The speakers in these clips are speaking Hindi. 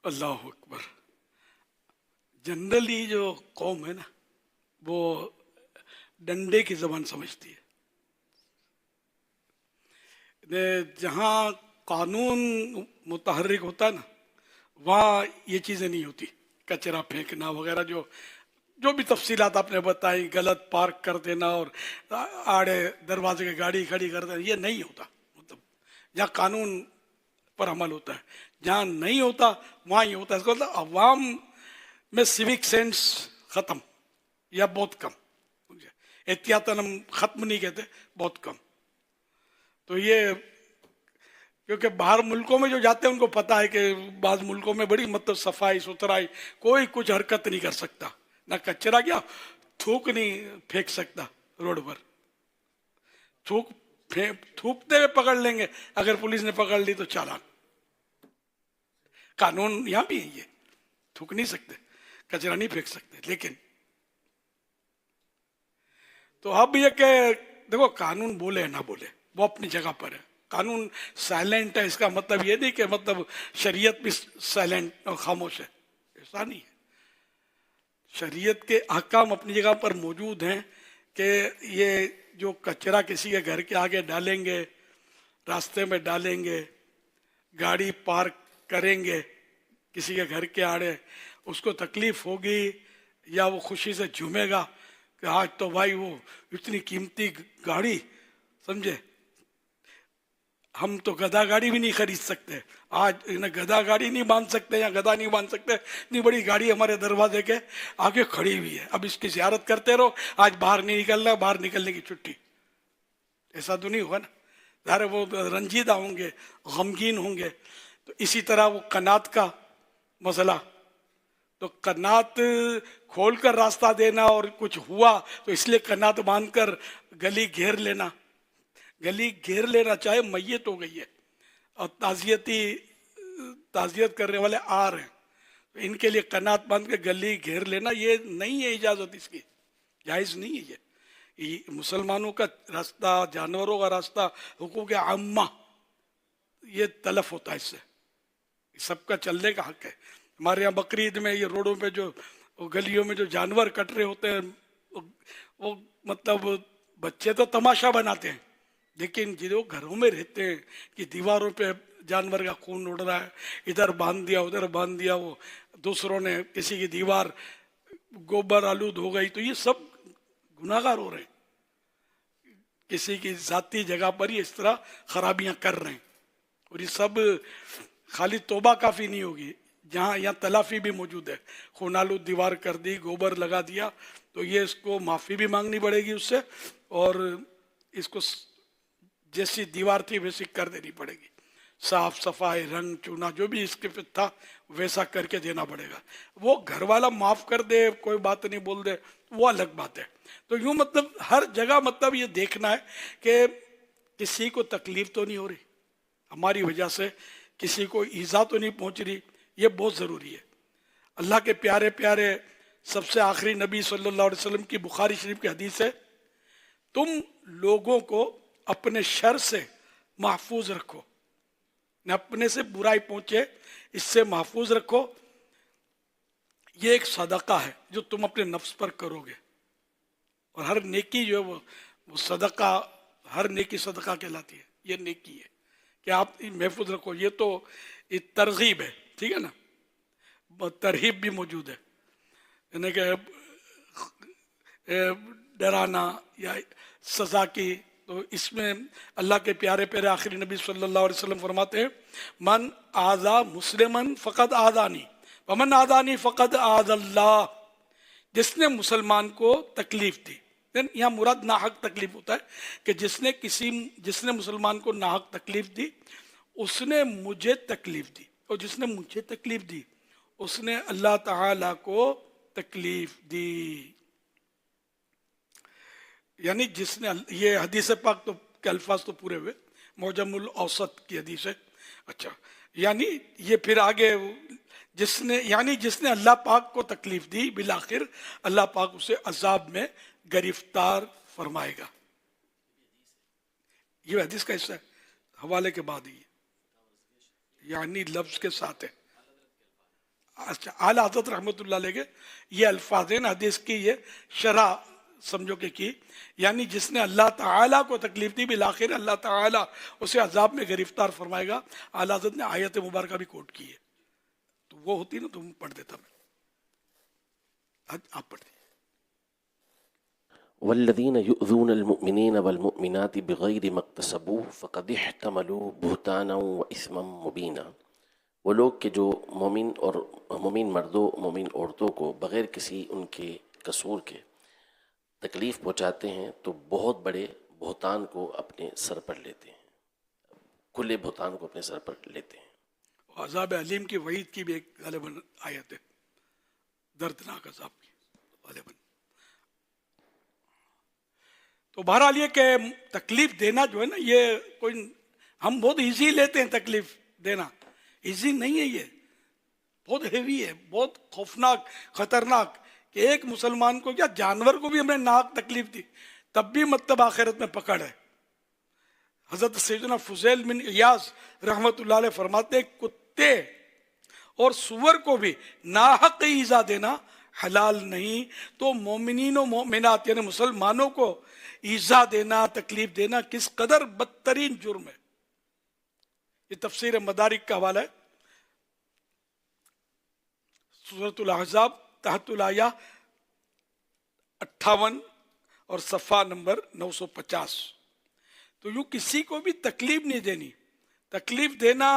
अल्लाह अकबर। जनरली जो कौम है ना, वो डंडे की जबान समझती है। जहाँ कानून मुतहर्रिक होता है ना, वहाँ ये चीज़ें नहीं होती। कचरा फेंकना वगैरह, जो जो भी तफसीलात आपने बताई, गलत पार्क कर देना और आड़े दरवाजे की गाड़ी खड़ी कर देना, ये नहीं होता। मतलब जहाँ कानून पर अमल होता है, जहाँ नहीं होता वहाँ ये होता है। इसका मतलब अवाम में सिविक सेंस खत्म या बहुत कम। एहतियातन हम खत्म नहीं कहते, बहुत कम। तो ये, क्योंकि बाहर मुल्कों में जो जाते हैं उनको पता है कि बाज़ मुल्कों में बड़ी मतलब सफाई सुथराई, कोई कुछ हरकत नहीं कर सकता, ना कचरा क्या थूक नहीं फेंक सकता रोड पर। थूक थूकते हुए पकड़ लेंगे, अगर पुलिस ने पकड़ ली तो चालान। कानून यहाँ भी है, ये थूक नहीं सकते, कचरा नहीं फेंक सकते। लेकिन तो अब ये कि देखो, कानून बोले ना बोले वो अपनी जगह पर है। कानून साइलेंट है, इसका मतलब ये नहीं कि मतलब शरीयत भी साइलेंट और खामोश है, ऐसा नहीं है। शरीयत के अहकाम अपनी जगह पर मौजूद हैं कि ये जो कचरा किसी के घर के आगे डालेंगे, रास्ते में डालेंगे, गाड़ी पार्क करेंगे किसी के घर के आड़े, उसको तकलीफ होगी या वो खुशी से झूमेगा कि आज तो भाई वो इतनी कीमती गाड़ी, समझे, हम तो गधा गाड़ी भी नहीं खरीद सकते, आज इन्हें गधा गाड़ी नहीं बांध सकते या गधा नहीं बांध सकते, इतनी बड़ी गाड़ी हमारे दरवाजे के आगे खड़ी हुई है, अब इसकी ज़ियारत करते रहो, आज बाहर नहीं निकलना, बाहर निकलने की छुट्टी। ऐसा तो नहीं होगा ना, ज़ाहिर वो रंजीदा होंगे, गमगीन होंगे। तो इसी तरह वो कनात का मसला, तो कनात खोल कर रास्ता देना और कुछ हुआ तो इसलिए कनात बांधकर गली घेर लेना। गली घेर लेना, चाहे मैयत हो गई है और ताजियत करने वाले आ रहे हैं, तो इनके लिए कनात बांध के गली घेर लेना, ये नहीं है इजाज़त, इसकी जायज़ नहीं है। ये मुसलमानों का रास्ता, जानवरों का रास्ता, हुकूक आम्मा, ये तलफ होता है इससे, सबका चलने का हक है। हमारे यहाँ बकरीद में ये रोडों पे जो गलियों में जो जानवर कट रहे होते हैं, वो मतलब बच्चे तो तमाशा बनाते हैं, लेकिन जो घरों में रहते हैं कि दीवारों पे जानवर का खून उड़ रहा है, इधर बांध दिया उधर बांध दिया, वो दूसरों ने किसी की दीवार गोबर आलूद हो गई, तो ये सब गुनाहगार हो रहे हैं, किसी की जाती जगह पर ही इस तरह खराबियां कर रहे हैं। और ये सब खाली तौबा काफ़ी नहीं होगी, जहाँ यहाँ तलाफी भी मौजूद है। खूनालू दीवार कर दी, गोबर लगा दिया, तो ये इसको माफ़ी भी मांगनी पड़ेगी उससे, और इसको जैसी दीवार थी वैसी कर देनी पड़ेगी। साफ सफाई, रंग चूना, जो भी इसके पे था वैसा करके देना पड़ेगा। वो घर वाला माफ़ कर दे, कोई बात नहीं बोल दे, वो अलग बात है। तो यूँ मतलब हर जगह मतलब ये देखना है कि किसी को तकलीफ तो नहीं हो रही, हमारी वजह से किसी को ईज़ा तो नहीं पहुंच रही, ये बहुत ज़रूरी है। अल्लाह के प्यारे प्यारे सबसे आखिरी नबी सल्लल्लाहु अलैहि वसल्लम की बुखारी शरीफ की हदीस है, तुम लोगों को अपने शर से महफूज रखो, न अपने से बुराई पहुंचे, इससे महफूज रखो। ये एक सदका है जो तुम अपने नफ्स पर करोगे, और हर नेकी जो है वो सदका, हर नेकी सदका कहलाती है। ये नेकी है कि आप महफूज रखो। ये तो ये तरगीब है, ठीक है ना, तरहीब भी मौजूद है, यानी कि डराना या सजा की। तो इसमें अल्लाह के प्यारे प्यारे आखिरी नबी सल्लल्लाहु अलैहि वसल्लम फरमाते हैं, मन आज़ा मुस्लिमन फ़कद आज़ानी वमन आज़ानी फ़कद आज़ल्लाह। जिसने मुसलमान को तकलीफ दी, यहाँ मुराद नाहक तकलीफ होता है कि जिसने मुसलमान को नाहक तकलीफ दी, उसने मुझे तकलीफ दी, और जिसने मुझे तकलीफ दी उसने अल्लाह ताला को तकलीफ दी। यानी जिसने, ये हदीस पाक तो के अल्फाज तो पूरे हुए, मौजमुल औसत की हदीस है। अच्छा, यानी ये फिर आगे जिसने अल्लाह पाक को तकलीफ दी, बिल आखिर अल्लाह पाक उसे अजाब में गिरफ्तार फरमाएगा। ये हदीस का हिस्सा है, हवाले के बाद ही, यानी लफ्ज के साथ है। अच्छा, आला हज़रत रहमतुल्लाह अलैह के ये अल्फाज हैं हदीस की, ये शरह समझो कि यानी जिसने अल्लाह ताला को तकलीफ दी, बिल आखिर अल्लाह ताला उसे अजाब में गिरफ्तार फरमाएगा। आला हज़रत ने आयत मुबारक भी कोट की है, तो वो होती ना, तुम पढ़ देता मैं, आप पढ़ दीजिए। वल्लज़ीन युज़ूनल मुमिनीन वल मुमिनाति बिगैरि मक्तसबू फ़क़द इह्तमलू बुहतानन व इस्मम मुबीना। वो लोग के जो मोमिन और मोमिन मर्दों मोमिन औरतों को बग़ैर किसी उनके कसूर के तकलीफ़ पहुँचाते हैं तो बहुत बड़े बुहतान को अपने सर पर लेते हैं, खुले बुहतान को अपने सर पर लेते हैं। अज़ाब अलीम की वईद की भी एक गालिबन आयत है, दर्दनाक अज़ाब की गालिबन। तो बहरहाल ये कि तकलीफ देना जो है ना, ये कोई हम बहुत इजी लेते हैं, तकलीफ देना इजी नहीं है, ये बहुत हेवी है, बहुत खौफनाक खतरनाक। कि एक मुसलमान को क्या, जानवर को भी हमने नाक तकलीफ दी तब भी मतलब आखिरत में पकड़ है। हजरत सैयदना फुज़ैल बिन इयास रहमतुल्लाह अलैह फरमाते हैं, कुत्ते और सुअर को भी नाहक ईजा देना हलाल नहीं, तो मोमिनीन और मोमिनात यानी मुसलमानों को ईजा देना, तकलीफ देना किस कदर बदतरीन जुर्म है। ये तफसीर मदारिक का हवाला है, सूरतुल अहज़ाब तहतुल आया 58 और सफ़ा नंबर 950। तो यूँ किसी को भी तकलीफ नहीं देनी। तकलीफ देना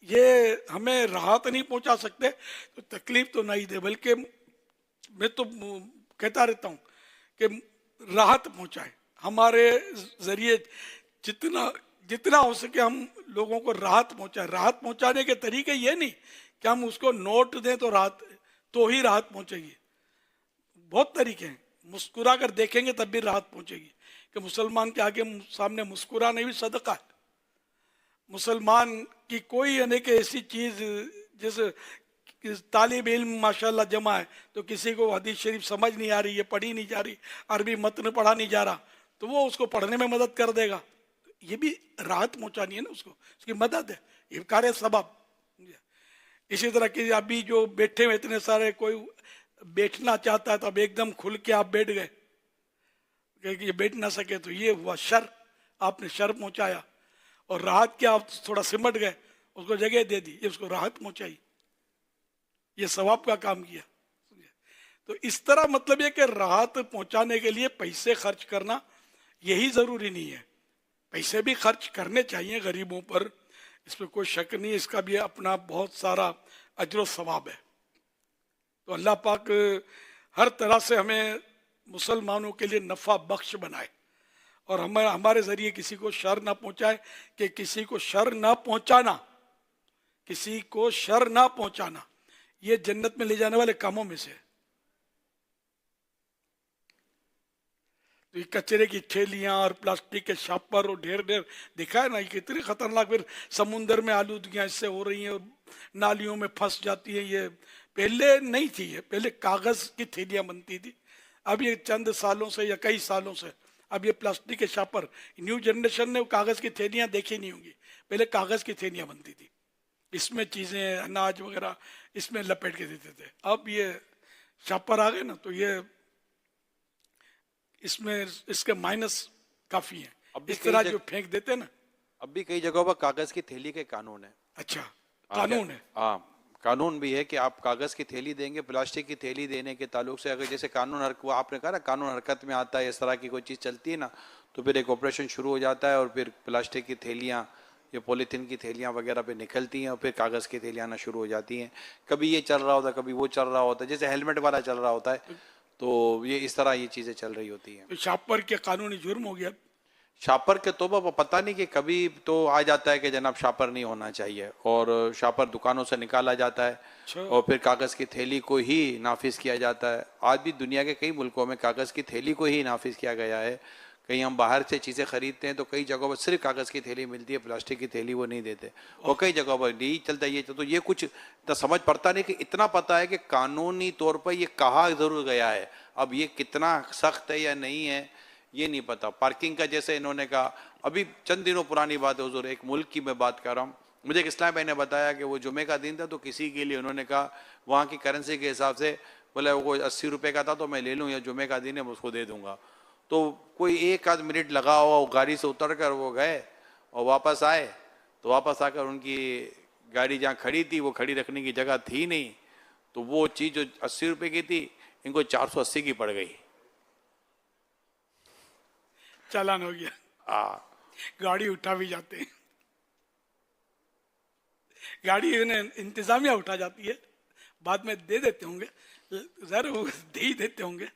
ये हमें राहत नहीं पहुंचा सकते, तो तकलीफ तो नहीं दे, बल्कि मैं तो कहता रहता हूँ कि राहत पहुंचाए। हमारे ज़रिए जितना जितना हो सके हम लोगों को राहत पहुंचाए। राहत पहुंचाने के तरीके ये नहीं कि हम उसको नोट दें तो राहत, तो ही राहत पहुंचेगी। बहुत तरीके हैं, मुस्कुरा कर देखेंगे तब भी राहत पहुंचेगी। कि मुसलमान के आगे सामने मुस्कुराना भी सदका है। मुसलमान की कोई यानी कि ऐसी चीज़, जैसे तालिब इल्म माशाल्लाह जमा है, तो किसी को हदीस शरीफ समझ नहीं आ रही है, पढ़ी नहीं जा रही, अरबी मतन पढ़ा नहीं जा रहा, तो वो उसको पढ़ने में मदद कर देगा। ये भी राहत पहुंचानी है ना उसको, उसकी मदद है, ये कार्य सबब। इसी तरह की अभी जो बैठे हुए इतने सारे, कोई बैठना चाहता है तो अब एकदम खुल के आप बैठ गए, कि ये बैठ ना सके, तो ये हुआ शर, आपने शर पहुंचाया। और राहत क्या, आप थोड़ा सिमट गए, उसको जगह दे दी, ये उसको राहत पहुंचाई, ये सवाब का काम किया। तो इस तरह मतलब ये कि राहत पहुंचाने के लिए पैसे खर्च करना यही जरूरी नहीं है, पैसे भी खर्च करने चाहिए गरीबों पर, इसमें कोई शक नहीं, इसका भी अपना बहुत सारा अजर सवाब है। तो अल्लाह पाक हर तरह से हमें मुसलमानों के लिए नफ़ा बख्श बनाए और हमारे ज़रिए किसी को शर ना पहुंचाए। कि किसी को शर ना पहुंचाना, किसी को शर ना पहुंचाना ये जन्नत में ले जाने वाले कामों में से। तो ये कचरे की थैलियां और प्लास्टिक के शापर और ढेर ढेर दिखा है ना, ये कितनी खतरनाक। फिर समुंदर में आलूदगियां इससे हो रही हैं और नालियों में फंस जाती हैं। ये पहले नहीं थी, ये पहले कागज की थैलियां बनती थी, अब ये चंद सालों से या कई सालों से अब ये प्लास्टिक के शापर, न्यू जनरेशन ने कागज की थैलियां देखी नहीं होंगी, पहले कागज की थैलियां बनती थी, इसमें चीजें अनाज वगैरह इसमें लपेट के देते थे। अब ये शापर आ गए ना, तो ये इसमें इसके माइनस काफी है। इस तरह जो फेंक देते ना, अब भी कई जगहों पर कागज की थैली के कानून है। अच्छा, कानून है। हाँ, कानून भी है कि आप कागज की थैली देंगे, प्लास्टिक की थैली देने के ताल्लुक से अगर जैसे कानून वो आपने कहा ना कानून हरकत में आता है, इस तरह की कोई चीज़ चलती है ना, तो फिर एक ऑपरेशन शुरू हो जाता है और फिर प्लास्टिक की थैलियाँ या पॉलीथीन की थैलियाँ वगैरह पे निकलती हैं और फिर कागज़ की थैलियाँ आना शुरू हो जाती हैं। कभी ये चल रहा होता है, कभी वो चल रहा होता है, जैसे हेलमेट वाला चल रहा होता है, तो ये इस तरह ये चीज़ें चल रही होती हैं। तो शापर के कानूनी जुर्म हो गया। शापर के तो पता नहीं कि कभी तो आ जाता है कि जनाब शापर नहीं होना चाहिए और शापर दुकानों से निकाला जाता है और फिर कागज़ की थैली को ही नाफिज किया जाता है। आज भी दुनिया के कई मुल्कों में कागज़ की थैली को ही नाफिज किया गया है। कहीं हम बाहर से चीज़ें खरीदते हैं तो कई जगहों पर सिर्फ कागज़ की थैली मिलती है, प्लास्टिक की थैली वो नहीं देते, और कई जगहों पर नहीं चलता ये। तो ये कुछ तो समझ पड़ता नहीं कि इतना पता है कि कानूनी तौर पर ये कहा ज़रूर गया है, अब ये कितना सख्त है या नहीं है ये नहीं पता। पार्किंग का जैसे इन्होंने कहा, अभी चंद दिनों पुरानी बात है हुजूर, एक मुल्क की मैं बात कर रहा हूँ, मुझे एक इस्लाम भाई ने बताया कि वो जुमे का दिन था तो किसी के लिए उन्होंने कहा वहाँ की करेंसी के हिसाब से, बोले वो 80 रुपए का था तो मैं ले लूँ, या जुमे का दिन है मैं उसको दे दूंगा। तो कोई एक आध मिनट लगा हुआ, वो गाड़ी से उतर कर वो गए और वापस आए, तो वापस आकर उनकी गाड़ी जहाँ खड़ी थी वो खड़ी रखने की जगह थी नहीं, तो वो चीज़ जो 80 रुपए की थी इनको 480 की पड़ गई। चालान हो गया, गाड़ी उठा भी जाते हैं, गाड़ी इन्हें इंतजामिया उठा जाती है, बाद में दे देते होंगे, जर वो दे ही देते होंगे,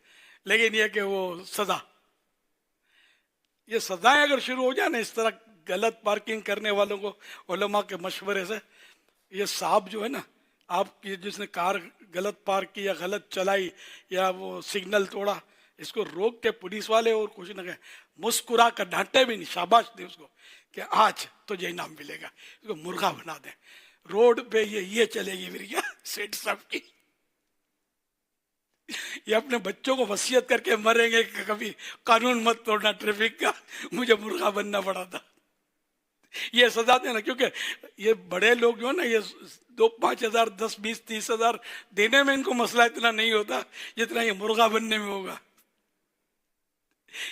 लेकिन ये कि वो सजा, ये सजाएं अगर शुरू हो जाए ना इस तरह गलत पार्किंग करने वालों को उलमा के मशवरे से, ये साहब जो है ना, आपकी जिसने कार गलत पार्क की या गलत चलाई या वो सिग्नल तोड़ा, इसको रोक के पुलिस वाले और कुछ न कहे, मुस्कुरा कर डांटे भी नहीं, शाबाश दे उसको कि आज तुझे इनाम मिलेगा, इसको मुर्गा बना दे, रोड पे ये चलेगी फिर क्या सेठ साहब की। ये अपने बच्चों को वसीयत करके मरेंगे कि कभी कानून मत तोड़ना ट्रैफिक का, मुझे मुर्गा बनना पड़ा था। ये सजा देना, क्योंकि ये बड़े लोग जो है ना, ये 2-5 हजार 10-20-30 हजार देने में इनको मसला इतना नहीं होता जितना ये मुर्गा बनने में होगा।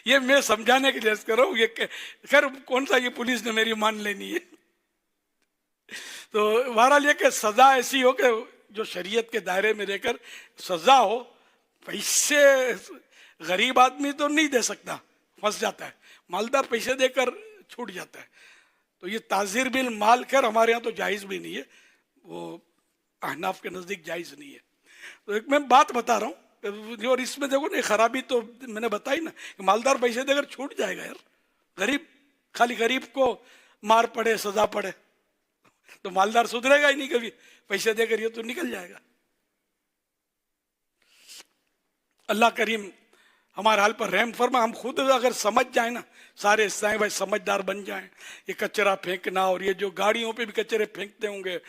ये मैं समझाने के लिए कर रहा हूँ, ये खैर कौन सा ये पुलिस ने मेरी मान लेनी है। तो बहरहाल ये कि सजा ऐसी हो कि जो शरीयत के दायरे में रहकर सजा हो, पैसे गरीब आदमी तो नहीं दे सकता, फंस जाता है, मालदार पैसे देकर छूट जाता है। तो ये ताजीर बिल माल कर हमारे यहाँ तो जायज़ भी नहीं है, वो अहनाफ के नज़दीक जायज़ नहीं है। तो एक मैं बात बता रहा हूँ, और इसमें देखो ना खराबी तो मैंने बताई ना, मालदार पैसे देकर छूट जाएगा यार, गरीब खाली गरीब को मार पड़े सजा पड़े तो मालदार सुधरेगा ही नहीं कभी, पैसे देकर ये तो निकल जाएगा। अल्लाह करीम हमारे हाल पर रहम फरमा, हम खुद अगर समझ जाए ना, सारे साईं भाई समझदार बन जाएं, ये कचरा फेंकना और ये जो गाड़ियों पे भी कचरे फेंकते होंगे,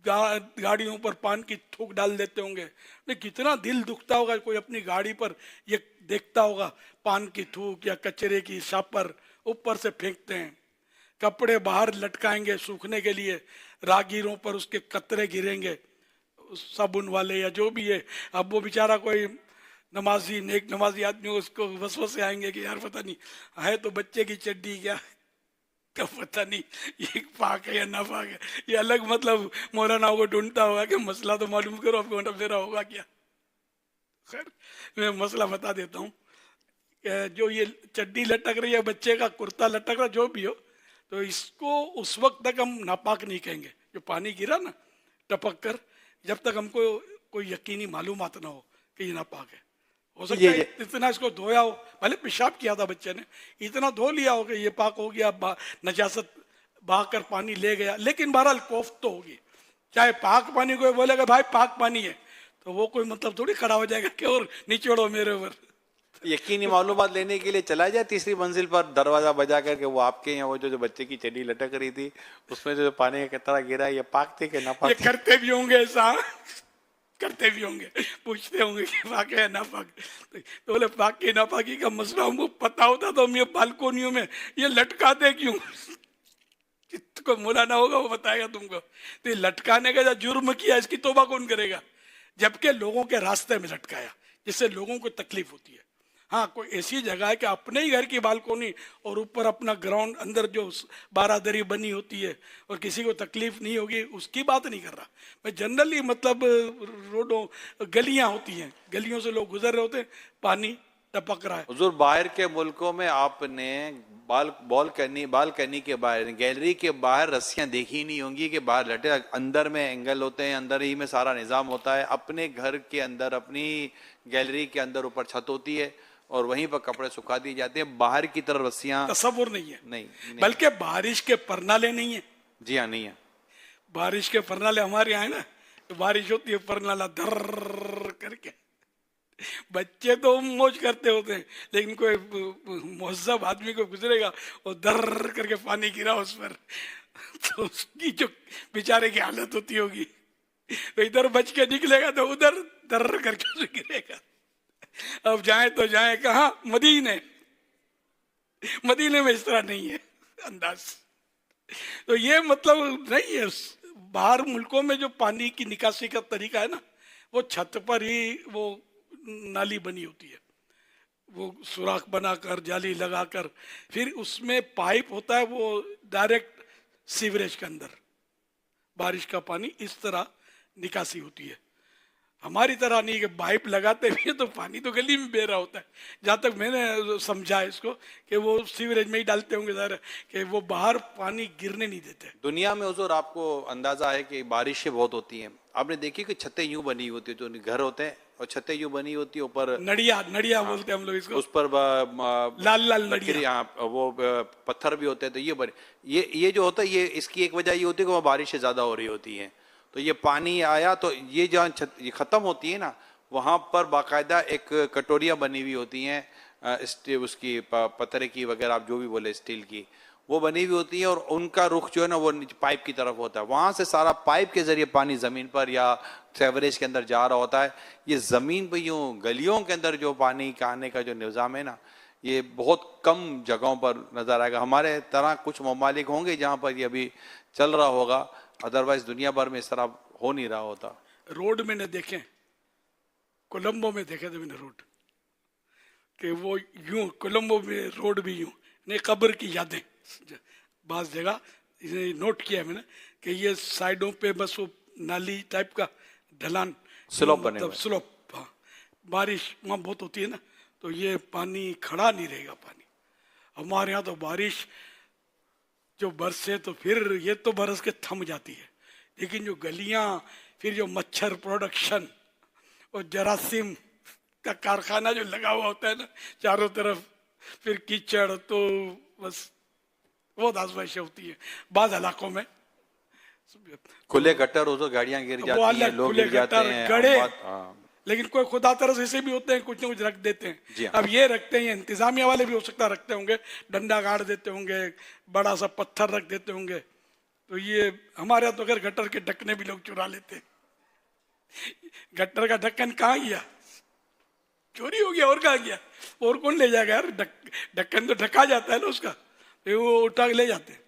गाड़ियों पर पान की थूक डाल देते होंगे, नहीं कितना दिल दुखता होगा, कोई अपनी गाड़ी पर ये देखता होगा पान की थूक या कचरे की शापर ऊपर से फेंकते हैं, कपड़े बाहर लटकाएंगे सूखने के लिए, राहगीरों पर उसके कतरे गिरेंगे साबुन वाले या जो भी है। अब वो बेचारा कोई नमाजी नेक नमाजी आदमी उसको वसवसे आएंगे कि यार पता नहीं है तो बच्चे की चड्डी क्या, कब पता नहीं ये पाक है या ना पाक है, ये अलग मतलब मौलाना को ढूंढता होगा कि मसला तो मालूम करो, आपको घंटा फेरा होगा क्या। खैर मैं मसला बता देता हूँ, जो ये चड्डी लटक रही है, बच्चे का कुर्ता लटक रहा, जो भी हो, तो इसको उस वक्त तक हम नापाक नहीं कहेंगे जो पानी गिरा ना टपक कर, जब तक हमको कोई यकीनी मालूमात ना हो कि ये नापाक है। हो सकता है इतना इसको धोया हो, भले पेशाब किया था बच्चे ने, इतना धो लिया हो कि ये पाक हो गया, नजासत बहाकर पानी ले गया, लेकिन बहरहाल कोफ्त तो होगी। चाहे पाक पानी कोई बोलेगा भाई पाक पानी है, तो वो कोई मतलब थोड़ी खड़ा हो जाएगा कि और निचोड़ो मेरे ऊपर। यकीनी मालूमात लेने के लिए चला जाए तीसरी मंजिल पर, दरवाजा बजा करके वो आपके यहाँ वो जो बच्चे की चड्डी लटक रही थी उसमें जो पानी का कतरा गिरा, ये पाक थे कि ना पाक? ये करते भी होंगे ऐसा, करते भी होंगे, पूछते होंगे कि पाक है ना पाक, तो बोले पाक की नापाकी का मसला हमको पता होता तो हम ये बालकोनियों में ये लटकाते क्यों, जिसको मौलाना होगा वो बताएगा तुमको। तो ये लटकाने का जो जुर्म किया इसकी तौबा कौन करेगा, जबकि लोगों के रास्ते में लटकाया जिससे लोगों को तकलीफ होती है। हाँ कोई ऐसी जगह है कि अपने ही घर की बालकोनी और ऊपर अपना ग्राउंड, अंदर जो बारादरी बनी होती है और किसी को तकलीफ नहीं होगी, उसकी बात नहीं कर रहा मैं। जनरली मतलब रोडों गलियां होती हैं, गलियों से लोग गुजर रहे होते हैं, पानी टपक रहा है। हुजूर बाहर के मुल्कों में आपने बालकनी के बाहर, गैलरी के बाहर रस्सियां देखी नहीं होंगी कि बाहर लटे, अंदर में एंगल होते हैं, अंदर ही में सारा निजाम होता है। अपने घर के अंदर, अपनी गैलरी के अंदर ऊपर छत होती है और वहीं पर कपड़े सुखा दिए जाते हैं, बाहर की तरफ रस्सियां तसव्वुर नहीं है, नहीं। बल्कि बारिश के परनाले नहीं है। जी हाँ, नहीं है। बारिश के परनाले हमारे यहाँ है ना, तो बारिश होती है परनाला धर करके, बच्चे तो मौज करते होते हैं, लेकिन कोई मुहज्जब आदमी को गुजरेगा और दर करके पानी गिरा उस पर, तो उसकी जो बेचारे की हालत होती होगी, तो इधर बच के निकलेगा तो उधर दर करके गिरेगा। अब जाए तो जाए कहाँ, मदीने में इस तरह नहीं है अंदाज। तो ये मतलब नहीं है। बाहर मुल्कों में जो पानी की निकासी का तरीका है ना, वो छत पर ही वो नाली बनी होती है, वो सुराख बनाकर जाली लगाकर, फिर उसमें पाइप होता है, वो डायरेक्ट सीवरेज के अंदर बारिश का पानी इस तरह निकासी होती है। हमारी तरह नहीं कि पाइप लगाते भी तो पानी तो गली में बह रहा होता है। जहाँ तक मैंने समझा है इसको कि वो सीवरेज में ही डालते होंगे ज़रा, कि वो बाहर पानी गिरने नहीं देते। दुनिया में हुजूर आपको अंदाजा है कि बारिशें बहुत होती हैं। आपने देखी कि छतें यूं बनी होती है, जो घर होते हैं और छतें यूं बनी होती है, ऊपर नड़िया नड़िया बोलते हैं हम लोग इसको, उस पर लाल लाल लकड़ी, नड़िया। यहाँ वो पत्थर भी होते हैं। तो ये बने, ये जो होता है, ये इसकी एक वजह ये होती है कि वहाँ बारिशें ज्यादा हो रही होती हैं। तो ये पानी आया तो ये जहाँ ये खत्म होती है ना, वहां पर बाकायदा एक कटोरियां बनी हुई होती हैं, उसकी पत्थर की वगैरह, आप जो भी बोले, स्टील की, वो बनी हुई होती है। और उनका रुख जो है ना वो पाइप की तरफ होता है। वहां से सारा पाइप के जरिए पानी जमीन पर या सेवरेज के अंदर जा रहा होता है। ये जमीन पर यूं गलियों के अंदर जो पानी का आने का जो निज़ाम है ना, ये बहुत कम जगहों पर नजर आएगा। हमारे तरह कुछ ममालिक होंगे जहां पर ये अभी चल रहा होगा, अदरवाइज दुनिया भर में इस तरह हो नहीं रहा होता। रोड मैंने देखे, कोलंबो में देखे थे मैंने रोड, कि वो यूं, कोलंबो में रोड भी यूं, नहीं कब्र की यादें। बास जगह इसने नोट किया है मैंने कि ये साइडों पे बस वो नाली टाइप का ढलान, स्लोप बने मतलब हुए। स्लोप। हाँ, बारिश वहाँ बहुत होती है ना, तो ये पानी खड़ा नहीं रहेगा पानी। हमारे यहाँ तो बारिश जो बरसे तो फिर ये तो बरस के थम जाती है, लेकिन जो गलियां, फिर जो मच्छर प्रोडक्शन और जरासीम का कारखाना जो लगा हुआ होता है ना चारों तरफ, फिर कीचड़, तो बस बहुत आजमाइशें होती है बाज़ इलाकों में। खुले गटर हो तो गाड़ियां गिर वो जाती हैं, अलग, लोग खुले गिर जाते गटर, हैं। गड्ढे, हाँ। लेकिन कोई खुदा तरस ऐसे भी होते हैं, कुछ ना कुछ रख देते जी हैं। हाँ। अब ये रखते हैं, इंतजामिया वाले भी हो सकता है रखते होंगे, डंडा गाड़ देते होंगे, बड़ा सा पत्थर रख देते होंगे। तो ये हमारे यहाँ तो अगर गटर के ढक्कने भी लोग चुरा लेते हैं। गटर का ढक्कन कहाँ गया? चोरी हो गया, और कहाँ गया? और कौन ले जाएगा यार? ढक्कन तो ढका जाता है ना उसका, फिर वो उठा के ले जाते हैं।